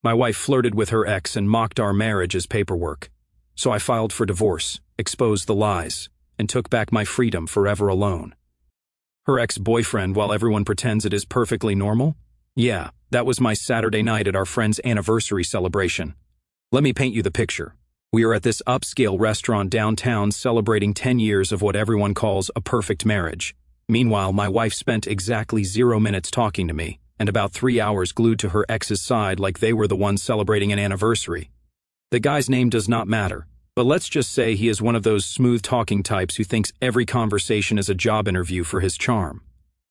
My wife flirted with her ex and mocked our marriage as paperwork. So I filed for divorce, exposed the lies, and took back my freedom forever alone. Her ex-boyfriend, while everyone pretends it is perfectly normal? Yeah, that was my Saturday night at our friend's anniversary celebration. Let me paint you the picture. We are at this upscale restaurant downtown celebrating 10 years of what everyone calls a perfect marriage. Meanwhile, my wife spent exactly 0 minutes talking to me, and about 3 hours glued to her ex's side like they were the ones celebrating an anniversary. The guy's name does not matter, but let's just say he is one of those smooth-talking types who thinks every conversation is a job interview for his charm.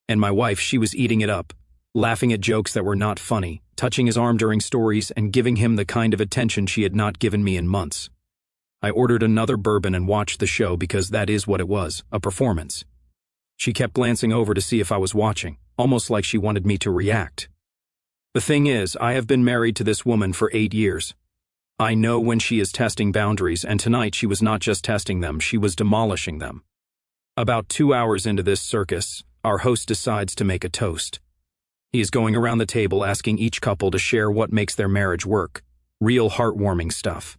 And my wife, she was eating it up, laughing at jokes that were not funny, touching his arm during stories, and giving him the kind of attention she had not given me in months. I ordered another bourbon and watched the show because that is what it was, a performance. She kept glancing over to see if I was watching, almost like she wanted me to react. The thing is, I have been married to this woman for 8 years. I know when she is testing boundaries, and tonight she was not just testing them, she was demolishing them. About 2 hours into this circus, our host decides to make a toast. He is going around the table asking each couple to share what makes their marriage work. Real heartwarming stuff.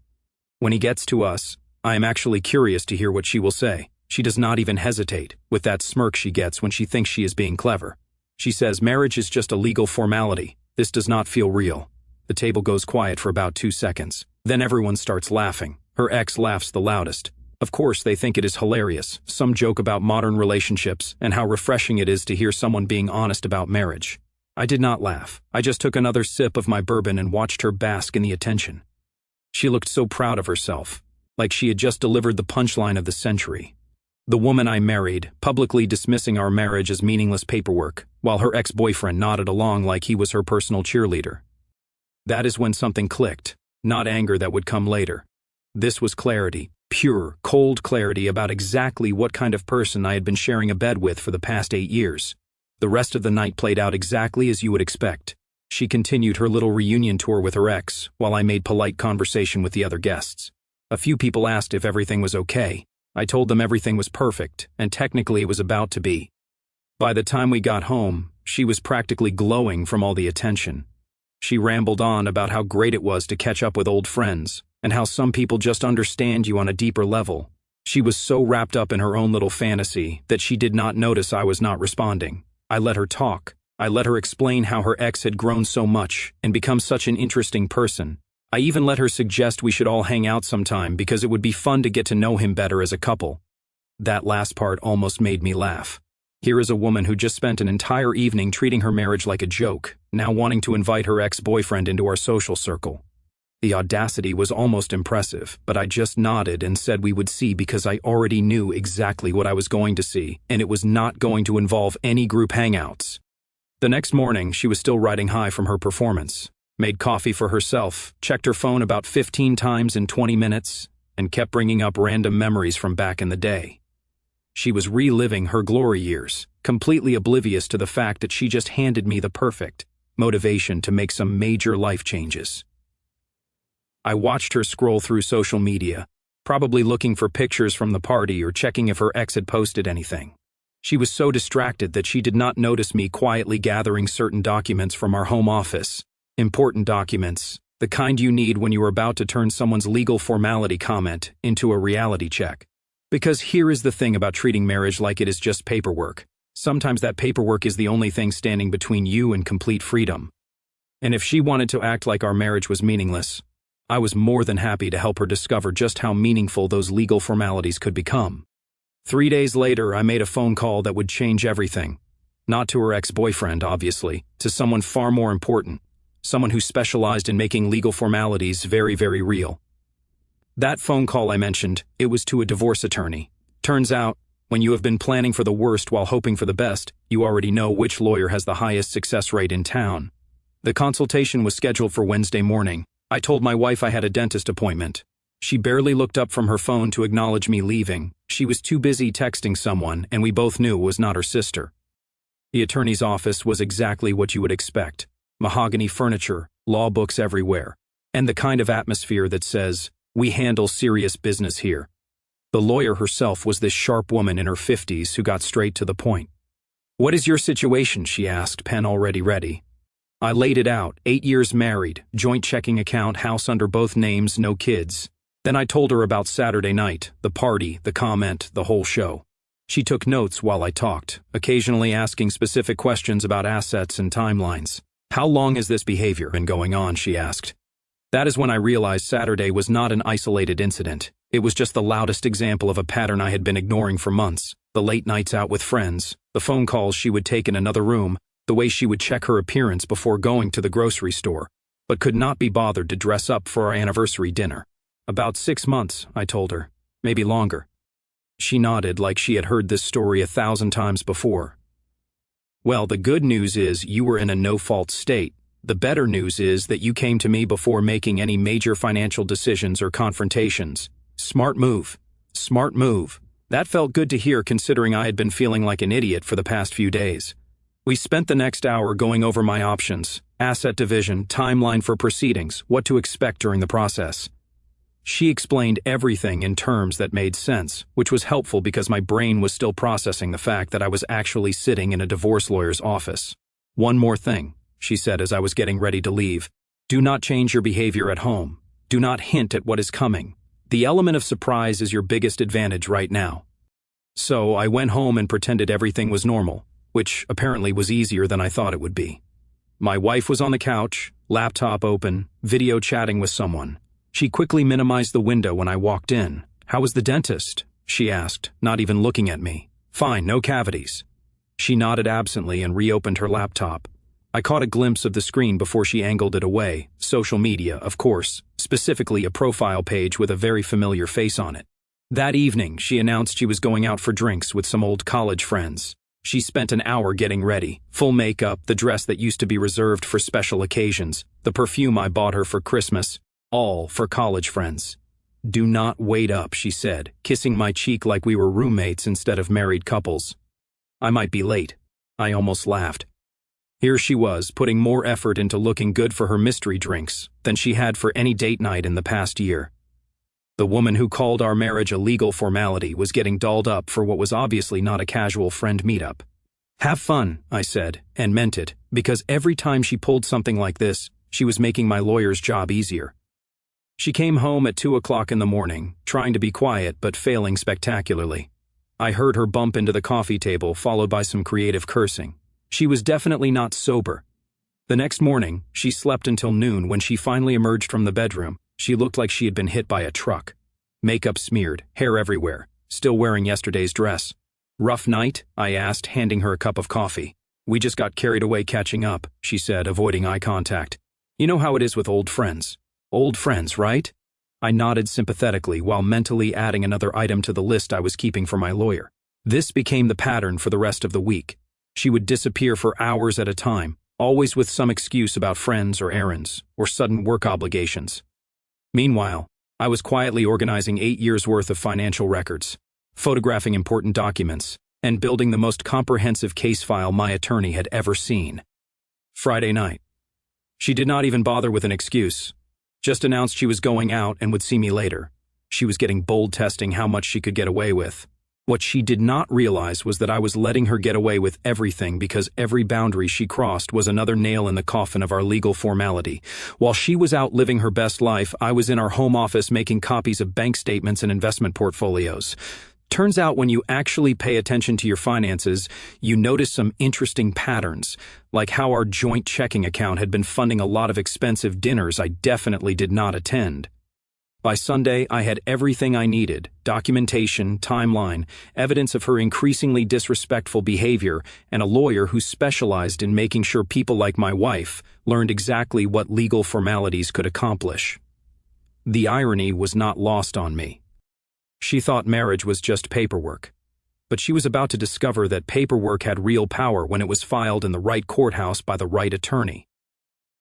When he gets to us, I am actually curious to hear what she will say. She does not even hesitate, with that smirk she gets when she thinks she is being clever. She says marriage is just a legal formality. This does not feel real. The table goes quiet for about 2 seconds. Then everyone starts laughing. Her ex laughs the loudest. Of course, they think it is hilarious. Some joke about modern relationships and how refreshing it is to hear someone being honest about marriage. I did not laugh. I just took another sip of my bourbon and watched her bask in the attention. She looked so proud of herself, like she had just delivered the punchline of the century. The woman I married, publicly dismissing our marriage as meaningless paperwork, while her ex-boyfriend nodded along like he was her personal cheerleader. That is when something clicked, not anger that would come later. This was clarity, pure, cold clarity about exactly what kind of person I had been sharing a bed with for the past 8 years. The rest of the night played out exactly as you would expect. She continued her little reunion tour with her ex, while I made polite conversation with the other guests. A few people asked if everything was okay. I told them everything was perfect, and technically it was about to be. By the time we got home, she was practically glowing from all the attention. She rambled on about how great it was to catch up with old friends, and how some people just understand you on a deeper level. She was so wrapped up in her own little fantasy that she did not notice I was not responding. I let her talk. I let her explain how her ex had grown so much and become such an interesting person. I even let her suggest we should all hang out sometime because it would be fun to get to know him better as a couple. That last part almost made me laugh. Here is a woman who just spent an entire evening treating her marriage like a joke, now wanting to invite her ex-boyfriend into our social circle. The audacity was almost impressive, but I just nodded and said we would see because I already knew exactly what I was going to see, and it was not going to involve any group hangouts. The next morning, she was still riding high from her performance. Made coffee for herself, checked her phone about 15 times in 20 minutes, and kept bringing up random memories from back in the day. She was reliving her glory years, completely oblivious to the fact that she just handed me the perfect motivation to make some major life changes. I watched her scroll through social media, probably looking for pictures from the party or checking if her ex had posted anything. She was so distracted that she did not notice me quietly gathering certain documents from our home office. Important documents, the kind you need when you are about to turn someone's legal formality comment into a reality check. Because here is the thing about treating marriage like it is just paperwork. Sometimes that paperwork is the only thing standing between you and complete freedom. And if she wanted to act like our marriage was meaningless, I was more than happy to help her discover just how meaningful those legal formalities could become. 3 days later, I made a phone call that would change everything. Not to her ex-boyfriend, obviously, to someone far more important. Someone who specialized in making legal formalities very, very real. That phone call I mentioned, it was to a divorce attorney. Turns out, when you have been planning for the worst while hoping for the best, you already know which lawyer has the highest success rate in town. The consultation was scheduled for Wednesday morning. I told my wife I had a dentist appointment. She barely looked up from her phone to acknowledge me leaving. She was too busy texting someone, and we both knew it was not her sister. The attorney's office was exactly what you would expect. Mahogany furniture, law books everywhere, and the kind of atmosphere that says, "We handle serious business here." The lawyer herself was this sharp woman in her 50s who got straight to the point. "What is your situation?" she asked, pen already ready. I laid it out: 8 years married, joint checking account, house under both names, no kids. Then I told her about Saturday night, the party, the comment, the whole show. She took notes while I talked, occasionally asking specific questions about assets and timelines. "How long has this behavior been going on?" she asked. That is when I realized Saturday was not an isolated incident. It was just the loudest example of a pattern I had been ignoring for months. The late nights out with friends, the phone calls she would take in another room, the way she would check her appearance before going to the grocery store, but could not be bothered to dress up for our anniversary dinner. "About 6 months," I told her. "Maybe longer." She nodded like she had heard this story 1,000 times before. "Well, the good news is you were in a no-fault state. The better news is that you came to me before making any major financial decisions or confrontations. Smart move. Smart move." That felt good to hear, considering I had been feeling like an idiot for the past few days. We spent the next hour going over my options: asset division, timeline for proceedings, what to expect during the process. She explained everything in terms that made sense, which was helpful because my brain was still processing the fact that I was actually sitting in a divorce lawyer's office. "One more thing," she said as I was getting ready to leave. "Do not change your behavior at home. Do not hint at what is coming. The element of surprise is your biggest advantage right now." So I went home and pretended everything was normal, which apparently was easier than I thought it would be. My wife was on the couch, laptop open, video chatting with someone. She quickly minimized the window when I walked in. "How was the dentist?" she asked, not even looking at me. "Fine, no cavities." She nodded absently and reopened her laptop. I caught a glimpse of the screen before she angled it away. Social media, of course, specifically a profile page with a very familiar face on it. That evening, she announced she was going out for drinks with some old college friends. She spent an hour getting ready: full makeup, the dress that used to be reserved for special occasions, the perfume I bought her for Christmas, all for college friends. "Do not wait up," she said, kissing my cheek like we were roommates instead of married couples. "I might be late." I almost laughed. Here she was, putting more effort into looking good for her mystery drinks than she had for any date night in the past year. The woman who called our marriage a legal formality was getting dolled up for what was obviously not a casual friend meetup. "Have fun," I said, and meant it, because every time she pulled something like this, she was making my lawyer's job easier. She came home at 2 o'clock in the morning, trying to be quiet but failing spectacularly. I heard her bump into the coffee table, followed by some creative cursing. She was definitely not sober. The next morning, she slept until noon. When she finally emerged from the bedroom, she looked like she had been hit by a truck. Makeup smeared, hair everywhere, still wearing yesterday's dress. "Rough night?" I asked, handing her a cup of coffee. "We just got carried away catching up," she said, avoiding eye contact. "You know how it is with old friends." "Old friends, right?" I nodded sympathetically while mentally adding another item to the list I was keeping for my lawyer. This became the pattern for the rest of the week. She would disappear for hours at a time, always with some excuse about friends or errands, or sudden work obligations. Meanwhile, I was quietly organizing 8 years' worth of financial records, photographing important documents, and building the most comprehensive case file my attorney had ever seen. Friday night. She did not even bother with an excuse. Just announced she was going out and would see me later. She was getting bold, testing how much she could get away with. What she did not realize was that I was letting her get away with everything because every boundary she crossed was another nail in the coffin of our legal formality. While she was out living her best life, I was in our home office making copies of bank statements and investment portfolios. Turns out when you actually pay attention to your finances, you notice some interesting patterns, like how our joint checking account had been funding a lot of expensive dinners I definitely did not attend. By Sunday, I had everything I needed: documentation, timeline, evidence of her increasingly disrespectful behavior, and a lawyer who specialized in making sure people like my wife learned exactly what legal formalities could accomplish. The irony was not lost on me. She thought marriage was just paperwork. But she was about to discover that paperwork had real power when it was filed in the right courthouse by the right attorney.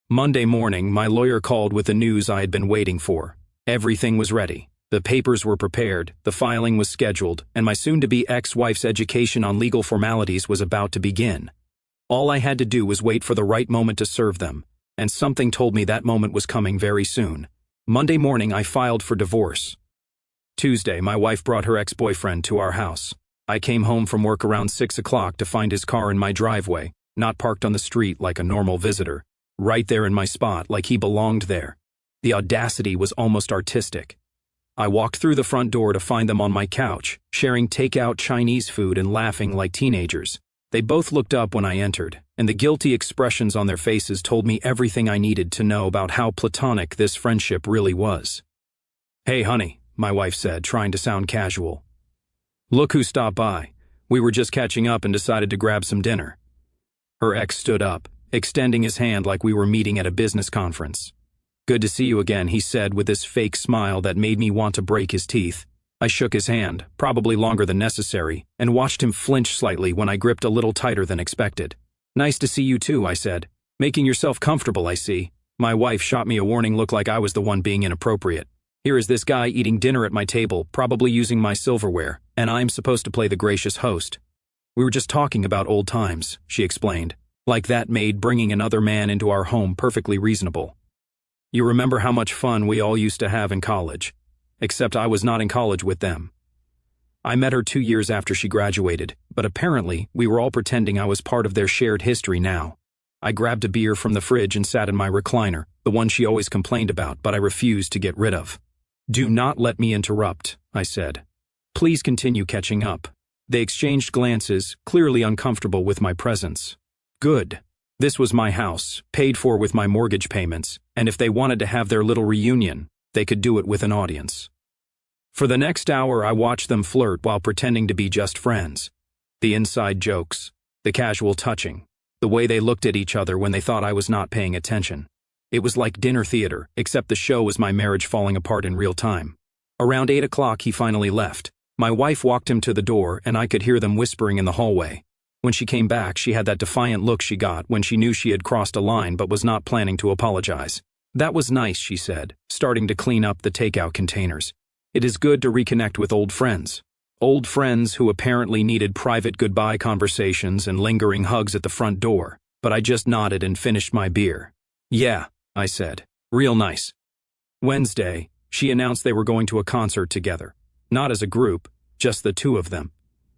Monday morning, my lawyer called with the news I had been waiting for. Everything was ready. The papers were prepared, the filing was scheduled, and my soon-to-be ex-wife's education on legal formalities was about to begin. All I had to do was wait for the right moment to serve them, and something told me that moment was coming very soon. Monday morning, I filed for divorce. Tuesday, my wife brought her ex-boyfriend to our house. I came home from work around 6 o'clock to find his car in my driveway, not parked on the street like a normal visitor. right there in my spot, like he belonged there. The audacity was almost artistic. I walked through the front door to find them on my couch, sharing takeout Chinese food and laughing like teenagers. They both looked up when I entered, and the guilty expressions on their faces told me everything I needed to know about how platonic this friendship really was. "Hey, honey," my wife said, trying to sound casual. "Look who stopped by. We were just catching up and decided to grab some dinner." Her ex stood up, extending his hand like we were meeting at a business conference. "Good to see you again," he said with this fake smile that made me want to break his teeth. I shook his hand, probably longer than necessary, and watched him flinch slightly when I gripped a little tighter than expected. "Nice to see you too," I said. "Making yourself comfortable, I see." My wife shot me a warning look like I was the one being inappropriate. Here is this guy eating dinner at my table, probably using my silverware, and I'm supposed to play the gracious host. "We were just talking about old times," she explained, like that made bringing another man into our home perfectly reasonable. "You remember how much fun we all used to have in college? Except I was not in college with them. I met her 2 years after she graduated, but apparently we were all pretending I was part of their shared history now." I grabbed a beer from the fridge and sat in my recliner, the one she always complained about, but I refused to get rid of. "Do not let me interrupt," I said. "Please continue catching up." They exchanged glances, clearly uncomfortable with my presence. Good. This was my house, paid for with my mortgage payments, and if they wanted to have their little reunion, they could do it with an audience. For the next hour, I watched them flirt while pretending to be just friends. The inside jokes, the casual touching, the way they looked at each other when they thought I was not paying attention. It was like dinner theater, except the show was my marriage falling apart in real time. Around 8 o'clock, he finally left. My wife walked him to the door, and I could hear them whispering in the hallway. When she came back, she had that defiant look she got when she knew she had crossed a line but was not planning to apologize. "That was nice," she said, starting to clean up the takeout containers. "It is good to reconnect with old friends. Old friends who apparently needed private goodbye conversations and lingering hugs at the front door, but I just nodded and finished my beer. "Yeah," I said. "Real nice." Wednesday, she announced they were going to a concert together. Not as a group, just the two of them.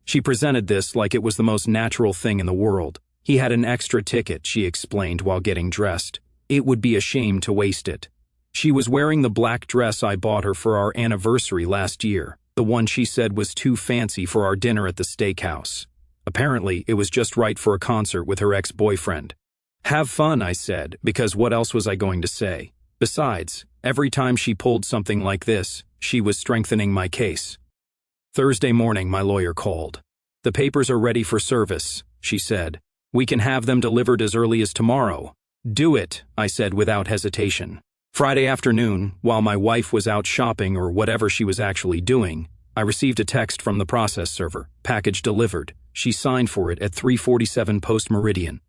She presented this like it was the most natural thing in the world. He had an extra ticket, she explained while getting dressed. It would be a shame to waste it. She was wearing the black dress I bought her for our anniversary last year, the one she said was too fancy for our dinner at the steakhouse. Apparently, it was just right for a concert with her ex-boyfriend. "Have fun," I said, because what else was I going to say? Besides, every time she pulled something like this, she was strengthening my case. Thursday morning, my lawyer called. "The papers are ready for service," she said. "We can have them delivered as early as tomorrow." "Do it," I said without hesitation. Friday afternoon, while my wife was out shopping or whatever she was actually doing, I received a text from the process server, "Package delivered." She signed for it at 3:47 post-meridian.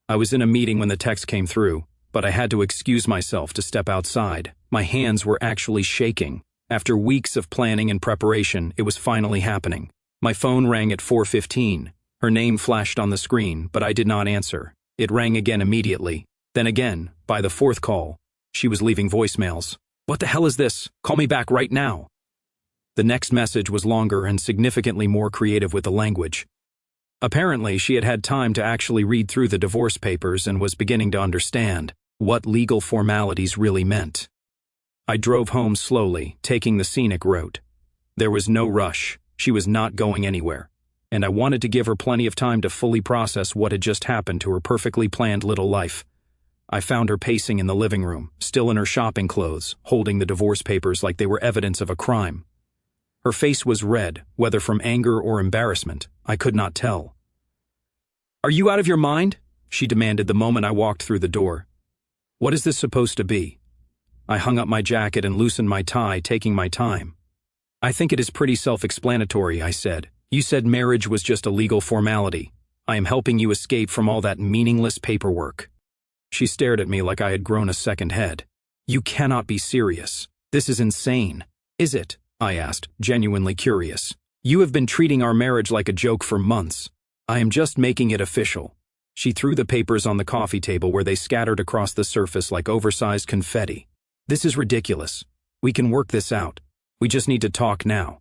I was in a meeting when the text came through, but I had to excuse myself to step outside. My hands were actually shaking. After weeks of planning and preparation, it was finally happening. My phone rang at 4:15. Her name flashed on the screen, but I did not answer. It rang again immediately. Then again, by the fourth call, she was leaving voicemails. "What the hell is this? Call me back right now." The next message was longer and significantly more creative with the language. Apparently, she had had time to actually read through the divorce papers and was beginning to understand what legal formalities really meant. I drove home slowly, taking the scenic route. There was no rush. She was not going anywhere, and I wanted to give her plenty of time to fully process what had just happened to her perfectly planned little life. I found her pacing in the living room, still in her shopping clothes, holding the divorce papers like they were evidence of a crime. Her face was red, whether from anger or embarrassment, I could not tell. "Are you out of your mind?" she demanded the moment I walked through the door. "What is this supposed to be?" I hung up my jacket and loosened my tie, taking my time. "I think it is pretty self-explanatory," I said. "You said marriage was just a legal formality. I am helping you escape from all that meaningless paperwork." She stared at me like I had grown a second head. "You cannot be serious. This is insane." "Is it?" I asked, genuinely curious. "You have been treating our marriage like a joke for months. I am just making it official." She threw the papers on the coffee table where they scattered across the surface like oversized confetti. "This is ridiculous. We can work this out. We just need to talk now."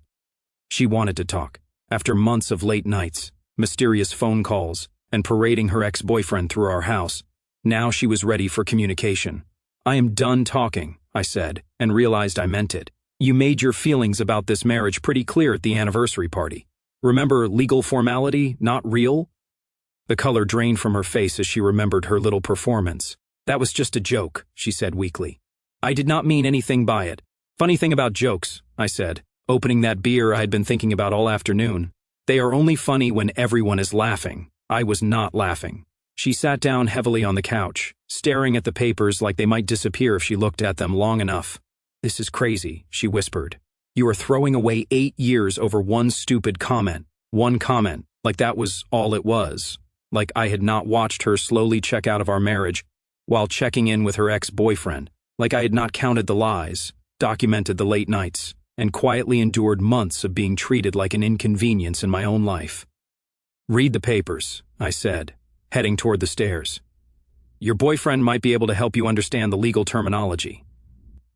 She wanted to talk. After months of late nights, mysterious phone calls, and parading her ex-boyfriend through our house, Now she was ready for communication. "I am done talking," I said, and realized I meant it. "You made your feelings about this marriage pretty clear at the anniversary party. Remember, legal formality, not real?" The color drained from her face as she remembered her little performance. "That was just a joke," she said weakly. "I did not mean anything by it. Funny thing about jokes," I said, opening that beer I had been thinking about all afternoon. "They are only funny when everyone is laughing." I was not laughing. She sat down heavily on the couch, staring at the papers like they might disappear if she looked at them long enough. "This is crazy," she whispered. "You are throwing away 8 years over one stupid comment. One comment, like that was all it was. Like I had not watched her slowly check out of our marriage while checking in with her ex-boyfriend. Like I had not counted the lies, documented the late nights, and quietly endured months of being treated like an inconvenience in my own life." "Read the papers," I said, heading toward the stairs. "Your boyfriend might be able to help you understand the legal terminology.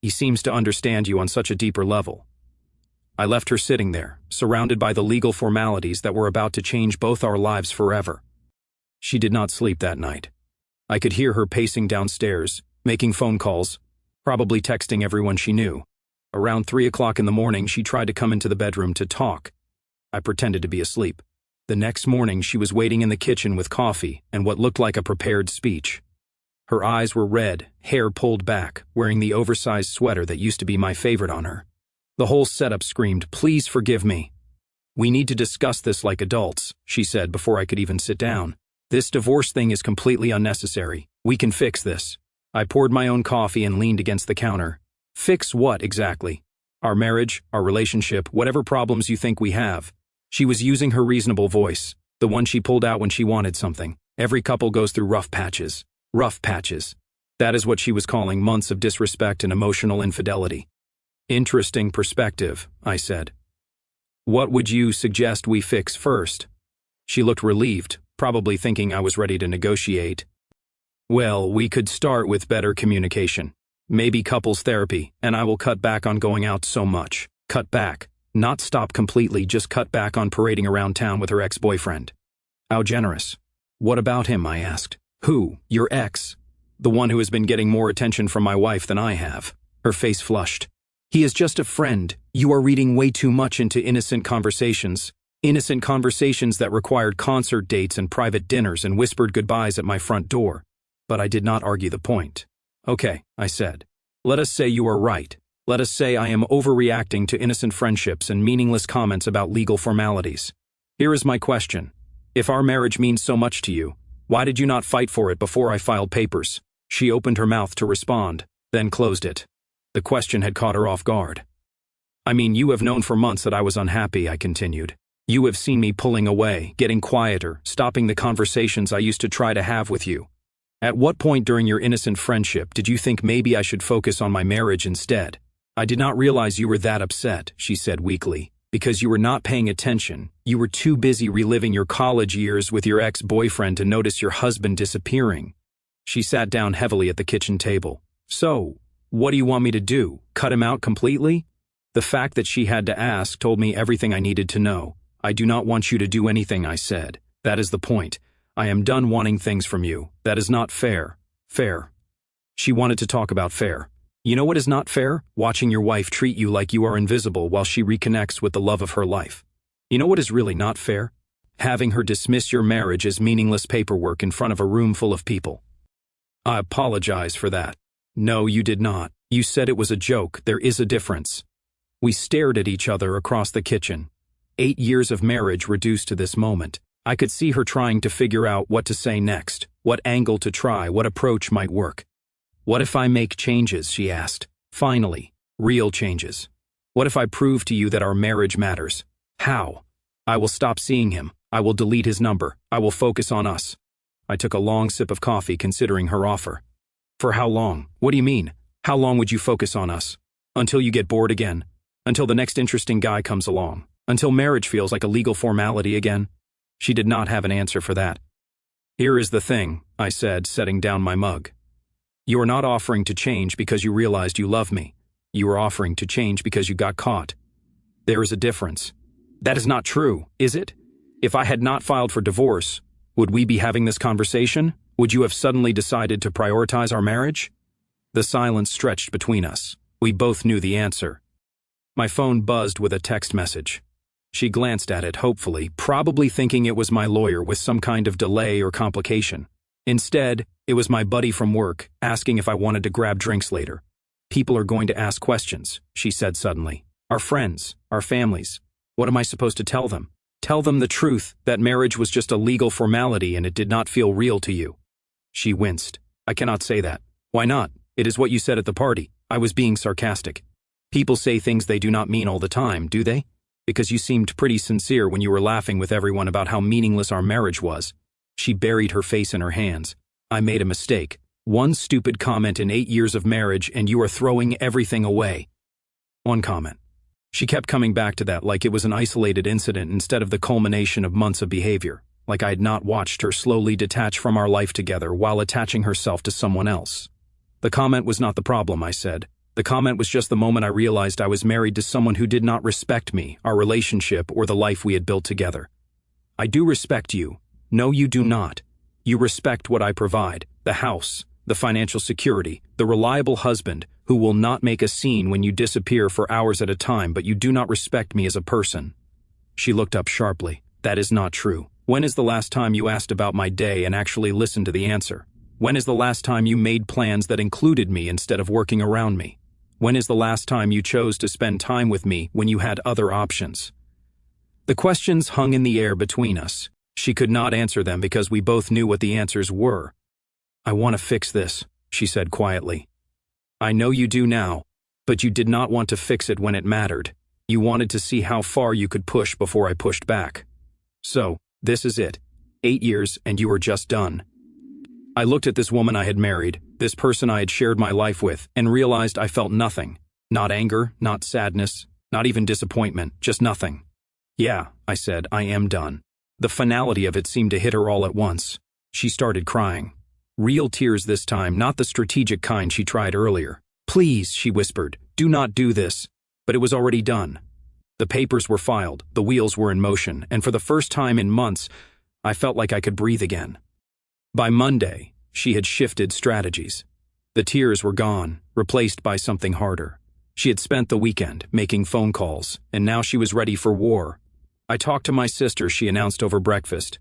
He seems to understand you on such a deeper level." I left her sitting there, surrounded by the legal formalities that were about to change both our lives forever. She did not sleep that night. I could hear her pacing downstairs, making phone calls, probably texting everyone she knew. Around 3 o'clock in the morning, she tried to come into the bedroom to talk. I pretended to be asleep. The next morning, she was waiting in the kitchen with coffee and what looked like a prepared speech. Her eyes were red, hair pulled back, wearing the oversized sweater that used to be my favorite on her. The whole setup screamed, "Please forgive me." "We need to discuss this like adults," she said before I could even sit down. "This divorce thing is completely unnecessary. We can fix this." I poured my own coffee and leaned against the counter. "Fix what exactly?" "Our marriage, our relationship, whatever problems you think we have." She was using her reasonable voice, the one she pulled out when she wanted something. Every couple goes through rough patches. Rough patches. That is what she was calling months of disrespect and emotional infidelity. "Interesting perspective," I said. "What would you suggest we fix first?" She looked relieved, probably thinking I was ready to negotiate. "Well, we could start with better communication. Maybe couples therapy, and I will cut back on going out so much. Cut back. Not stop completely, just cut back on parading around town with her ex-boyfriend." "How generous." "What about him?" I asked. "Who? Your ex?" "The one who has been getting more attention from my wife than I have." Her face flushed. "He is just a friend. You are reading way too much into innocent conversations. Innocent conversations that required concert dates and private dinners and whispered goodbyes at my front door." But I did not argue the point. "Okay," I said. "Let us say you are right. Let us say I am overreacting to innocent friendships and meaningless comments about legal formalities. Here is my question. If our marriage means so much to you, why did you not fight for it before I filed papers?" She opened her mouth to respond, then closed it. The question had caught her off guard. "I mean, you have known for months that I was unhappy," I continued. "You have seen me pulling away, getting quieter, stopping the conversations I used to try to have with you. At what point during your innocent friendship did you think maybe I should focus on my marriage instead?" "I did not realize you were that upset," she said weakly, "because you were not paying attention. You were too busy reliving your college years with your ex-boyfriend to notice your husband disappearing." She sat down heavily at the kitchen table. "So, what do you want me to do? Cut him out completely?" The fact that she had to ask told me everything I needed to know. "I do not want you to do anything," I said. "That is the point. I am done wanting things from you. That is not fair." "Fair." She wanted to talk about fair. "You know what is not fair? Watching your wife treat you like you are invisible while she reconnects with the love of her life. You know what is really not fair? Having her dismiss your marriage as meaningless paperwork in front of a room full of people." "I apologize for that." "No, you did not. You said it was a joke. There is a difference." We stared at each other across the kitchen. 8 years of marriage reduced to this moment. I could see her trying to figure out what to say next, what angle to try, what approach might work. "What if I make changes?" she asked. "Finally, real changes. What if I prove to you that our marriage matters?" "How?" "I will stop seeing him. I will delete his number. I will focus on us." I took a long sip of coffee considering her offer. "For how long? What do you mean? How long would you focus on us? Until you get bored again? Until the next interesting guy comes along? Until marriage feels like a legal formality again?" She did not have an answer for that. "Here is the thing," I said, setting down my mug. "You are not offering to change because you realized you love me. You are offering to change because you got caught. There is a difference." "That is not true, is it? If I had not filed for divorce, Would we be having this conversation? Would you have suddenly decided to prioritize our marriage? The silence stretched between us. We both knew the answer. My phone buzzed with a text message. She glanced at it hopefully, probably thinking it was my lawyer with some kind of delay or complication. Instead, it was my buddy from work, asking if I wanted to grab drinks later. People are going to ask questions, she said suddenly. Our friends, our families. What am I supposed to tell them? Tell them the truth, that marriage was just a legal formality and it did not feel real to you. She winced. I cannot say that. Why not? It is what you said at the party. I was being sarcastic. People say things they do not mean all the time, do they? Because you seemed pretty sincere when you were laughing with everyone about how meaningless our marriage was. She buried her face in her hands. I made a mistake. One stupid comment in 8 years of marriage and you are throwing everything away. One comment. She kept coming back to that like it was an isolated incident instead of the culmination of months of behavior, like I had not watched her slowly detach from our life together while attaching herself to someone else. The comment was not the problem, I said. The comment was just the moment I realized I was married to someone who did not respect me, our relationship, or the life we had built together. I do respect you. No, you do not. You respect what I provide, the house, the financial security, the reliable husband who will not make a scene when you disappear for hours at a time, but you do not respect me as a person. She looked up sharply. That is not true. When is the last time you asked about my day and actually listened to the answer? When is the last time you made plans that included me instead of working around me? When is the last time you chose to spend time with me when you had other options? The questions hung in the air between us. She could not answer them because we both knew what the answers were. I want to fix this, she said quietly. I know you do now, but you did not want to fix it when it mattered. You wanted to see how far you could push before I pushed back. So, this is it. 8 years and you are just done. I looked at this woman I had married, this person I had shared my life with, and realized I felt nothing. Not anger, not sadness, not even disappointment, just nothing. Yeah, I said, I am done. The finality of it seemed to hit her all at once. She started crying. Real tears this time, not the strategic kind she tried earlier. Please, she whispered, do not do this. But it was already done. The papers were filed, the wheels were in motion, and for the first time in months, I felt like I could breathe again. By Monday, she had shifted strategies. The tears were gone, replaced by something harder. She had spent the weekend making phone calls, and now she was ready for war. I talked to my sister, she announced over breakfast.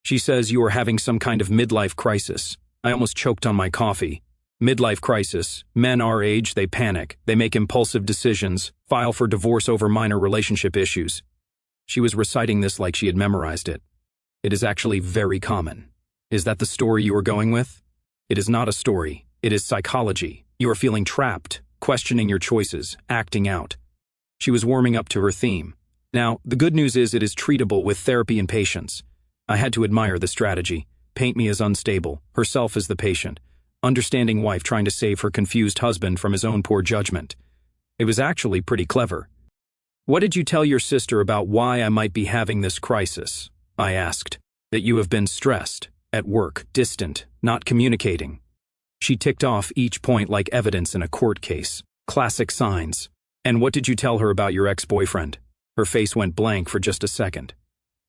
She says you are having some kind of midlife crisis. I almost choked on my coffee. Midlife crisis. Men our age, they panic. They make impulsive decisions, file for divorce over minor relationship issues. She was reciting this like she had memorized it. It is actually very common. Is that the story you are going with? It is not a story. It is psychology. You are feeling trapped, questioning your choices, acting out. She was warming up to her theme. Now, the good news is it is treatable with therapy and patience. I had to admire the strategy. Paint me as unstable, herself as the patient. Understanding wife trying to save her confused husband from his own poor judgment. It was actually pretty clever. What did you tell your sister about why I might be having this crisis? I asked. That you have been stressed, at work, distant, not communicating. She ticked off each point like evidence in a court case. Classic signs. And what did you tell her about your ex-boyfriend? Her face went blank for just a second.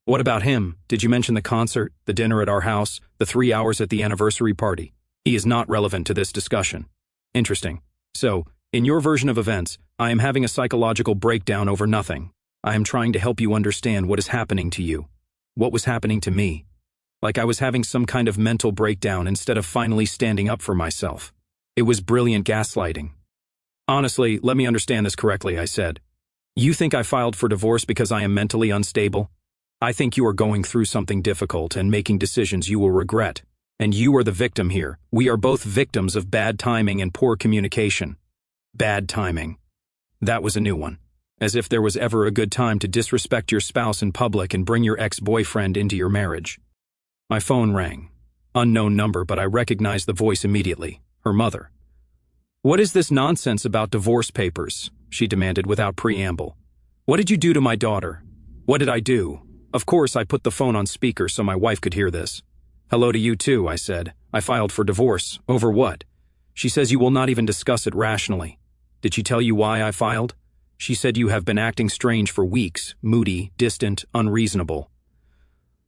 What about him? Did you mention the concert, the dinner at our house, the 3 hours at the anniversary party? He is not relevant to this discussion. Interesting. So, in your version of events, I am having a psychological breakdown over nothing. I am trying to help you understand what is happening to you. What was happening to me? Like I was having some kind of mental breakdown instead of finally standing up for myself. It was brilliant gaslighting. Honestly, let me understand this correctly, I said. You think I filed for divorce because I am mentally unstable? I think you are going through something difficult and making decisions you will regret. And you are the victim here. We are both victims of bad timing and poor communication. Bad timing. That was a new one. As if there was ever a good time to disrespect your spouse in public and bring your ex-boyfriend into your marriage. My phone rang. Unknown number, but I recognized the voice immediately. Her mother. What is this nonsense about divorce papers? She demanded without preamble. What did you do to my daughter? What did I do? Of course, I put the phone on speaker so my wife could hear this. Hello to you too, I said. I filed for divorce. Over what? She says you will not even discuss it rationally. Did she tell you why I filed? She said you have been acting strange for weeks, moody, distant, unreasonable.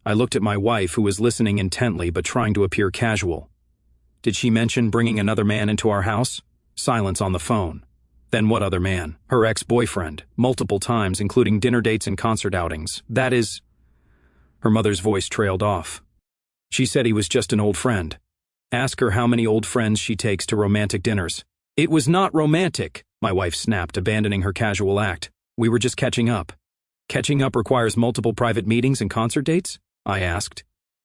I looked at my wife, who was listening intently but trying to appear casual. Did she mention bringing another man into our house? Silence on the phone. Then what other man? Her ex-boyfriend, multiple times, including dinner dates and concert outings. That is... Her mother's voice trailed off. She said he was just an old friend. Ask her how many old friends she takes to romantic dinners. It was not romantic, my wife snapped, abandoning her casual act. We were just catching up. Catching up requires multiple private meetings and concert dates? I asked.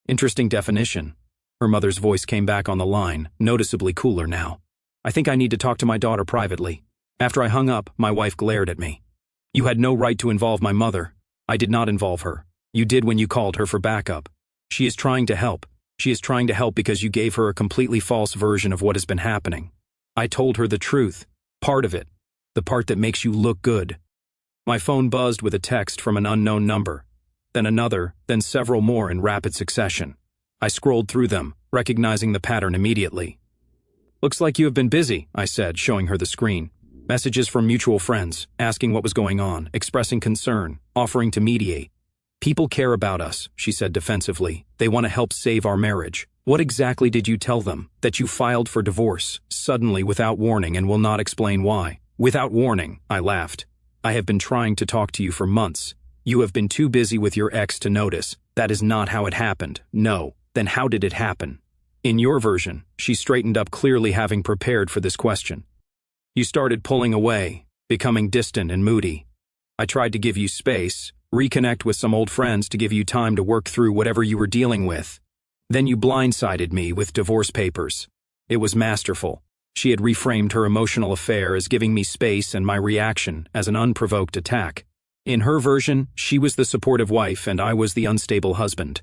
Interesting definition. Her mother's voice came back on the line, noticeably cooler now. I think I need to talk to my daughter privately. After I hung up, my wife glared at me. You had no right to involve my mother. I did not involve her. You did when you called her for backup. She is trying to help. She is trying to help because you gave her a completely false version of what has been happening. I told her the truth. Part of it. The part that makes you look good. My phone buzzed with a text from an unknown number. Then another, then several more in rapid succession. I scrolled through them, recognizing the pattern immediately. Looks like you have been busy, I said, showing her the screen. Messages from mutual friends, asking what was going on, expressing concern, offering to mediate. People care about us, she said defensively. They want to help save our marriage. What exactly did you tell them? That you filed for divorce, suddenly without warning, and will not explain why? Without warning, I laughed. I have been trying to talk to you for months. You have been too busy with your ex to notice. That is not how it happened. No. Then how did it happen? In your version, she straightened up, clearly having prepared for this question. You started pulling away, becoming distant and moody. I tried to give you space, reconnect with some old friends to give you time to work through whatever you were dealing with. Then you blindsided me with divorce papers. It was masterful. She had reframed her emotional affair as giving me space and my reaction as an unprovoked attack. In her version, she was the supportive wife and I was the unstable husband.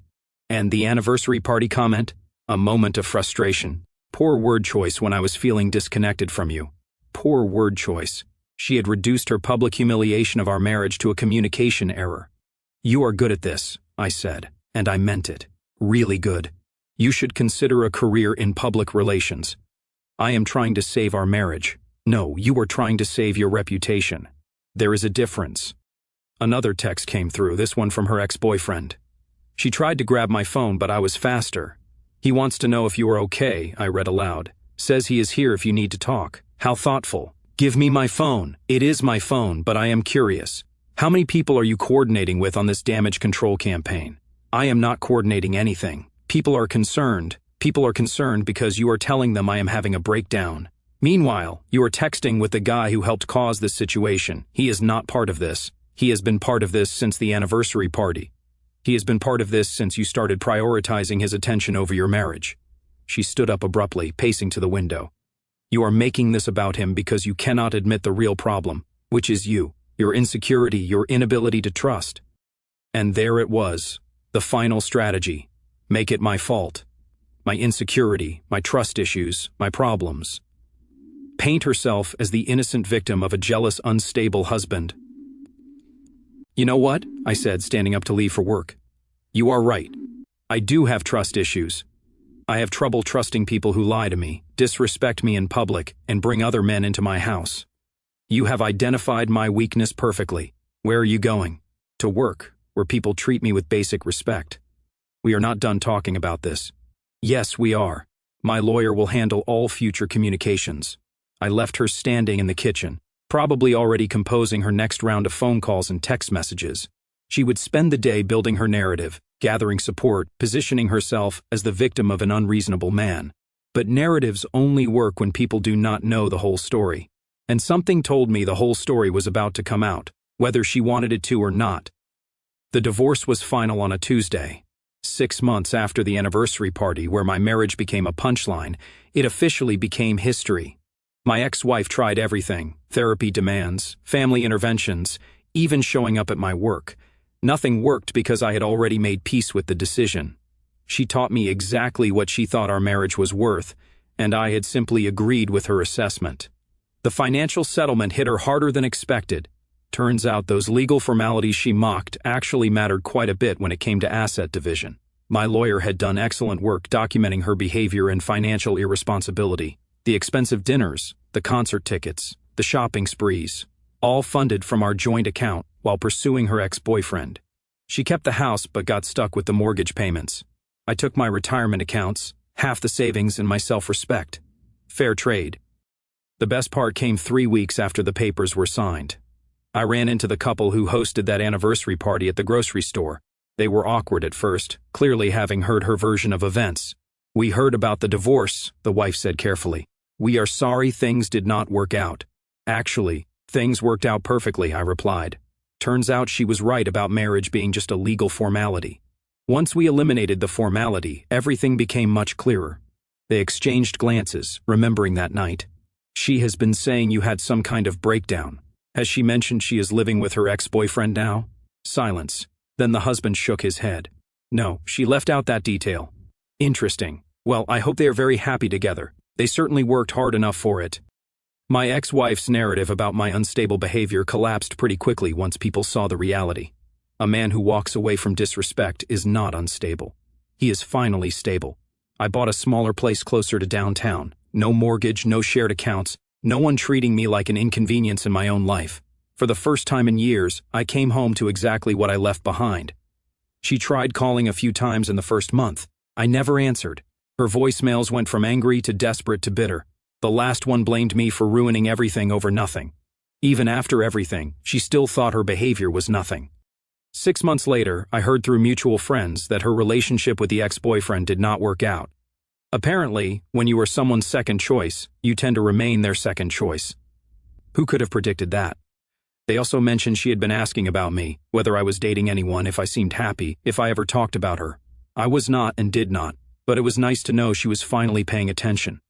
And the anniversary party comment? A moment of frustration. Poor word choice when I was feeling disconnected from you. Poor word choice. She had reduced her public humiliation of our marriage to a communication error. You are good at this, I said, and I meant it. Really good. You should consider a career in public relations. I am trying to save our marriage. No, you are trying to save your reputation. There is a difference. Another text came through, this one from her ex-boyfriend. She tried to grab my phone, but I was faster. He wants to know if you are okay, I read aloud. Says he is here if you need to talk. How thoughtful. Give me my phone. It is my phone, but I am curious. How many people are you coordinating with on this damage control campaign? I am not coordinating anything. People are concerned. People are concerned because you are telling them I am having a breakdown. Meanwhile, you are texting with the guy who helped cause this situation. He is not part of this. He has been part of this since the anniversary party. He has been part of this since you started prioritizing his attention over your marriage. She stood up abruptly, pacing to the window. You are making this about him because you cannot admit the real problem, which is you, your insecurity, your inability to trust. And there it was, the final strategy. Make it my fault. My insecurity, my trust issues, my problems. Paint herself as the innocent victim of a jealous, unstable husband. You know what? I said, standing up to leave for work. You are right. I do have trust issues. I have trouble trusting people who lie to me, disrespect me in public, and bring other men into my house. You have identified my weakness perfectly. Where are you going? To work, where people treat me with basic respect. We are not done talking about this. Yes, we are. My lawyer will handle all future communications. I left her standing in the kitchen, probably already composing her next round of phone calls and text messages. She would spend the day building her narrative, gathering support, positioning herself as the victim of an unreasonable man. But narratives only work when people do not know the whole story. And something told me the whole story was about to come out, whether she wanted it to or not. The divorce was final on a Tuesday. 6 months after the anniversary party where my marriage became a punchline, it officially became history. My ex-wife tried everything, therapy demands, family interventions, even showing up at my work. Nothing worked because I had already made peace with the decision. She taught me exactly what she thought our marriage was worth, and I had simply agreed with her assessment. The financial settlement hit her harder than expected. Turns out those legal formalities she mocked actually mattered quite a bit when it came to asset division. My lawyer had done excellent work documenting her behavior and financial irresponsibility. The expensive dinners, the concert tickets, the shopping sprees, all funded from our joint account while pursuing her ex-boyfriend. She kept the house but got stuck with the mortgage payments. I took my retirement accounts, half the savings, and my self-respect. Fair trade. The best part came 3 weeks after the papers were signed. I ran into the couple who hosted that anniversary party at the grocery store. They were awkward at first, clearly having heard her version of events. "We heard about the divorce," the wife said carefully. "We are sorry things did not work out." "Actually, things worked out perfectly," I replied. Turns out she was right about marriage being just a legal formality. Once we eliminated the formality, everything became much clearer. They exchanged glances, remembering that night. "She has been saying you had some kind of breakdown. Has she mentioned she is living with her ex-boyfriend now?" Silence. Then the husband shook his head. "No, she left out that detail." "Interesting. Well, I hope they are very happy together. They certainly worked hard enough for it." My ex-wife's narrative about my unstable behavior collapsed pretty quickly once people saw the reality. A man who walks away from disrespect is not unstable. He is finally stable. I bought a smaller place closer to downtown. No mortgage, no shared accounts, no one treating me like an inconvenience in my own life. For the first time in years, I came home to exactly what I left behind. She tried calling a few times in the first month. I never answered. Her voicemails went from angry to desperate to bitter. The last one blamed me for ruining everything over nothing. Even after everything, she still thought her behavior was nothing. 6 months later, I heard through mutual friends that her relationship with the ex-boyfriend did not work out. Apparently, when you are someone's second choice, you tend to remain their second choice. Who could have predicted that? They also mentioned she had been asking about me, whether I was dating anyone, if I seemed happy, if I ever talked about her. I was not and did not, but it was nice to know she was finally paying attention.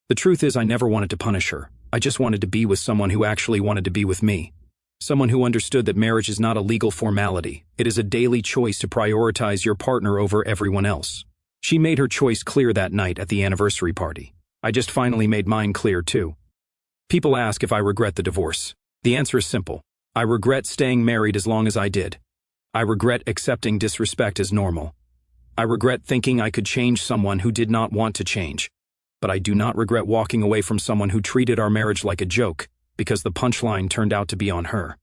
The truth is, I never wanted to punish her. I just wanted to be with someone who actually wanted to be with me. Someone who understood that marriage is not a legal formality. It is a daily choice to prioritize your partner over everyone else. She made her choice clear that night at the anniversary party. I just finally made mine clear too. People ask if I regret the divorce. The answer is simple. I regret staying married as long as I did. I regret accepting disrespect as normal. I regret thinking I could change someone who did not want to change. But I do not regret walking away from someone who treated our marriage like a joke, because the punchline turned out to be on her.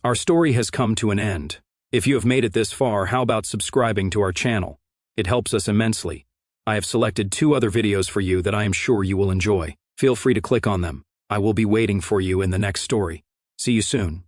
Our story has come to an end. If you have made it this far, how about subscribing to our channel? It helps us immensely. I have selected 2 other videos for you that I am sure you will enjoy. Feel free to click on them. I will be waiting for you in the next story. See you soon.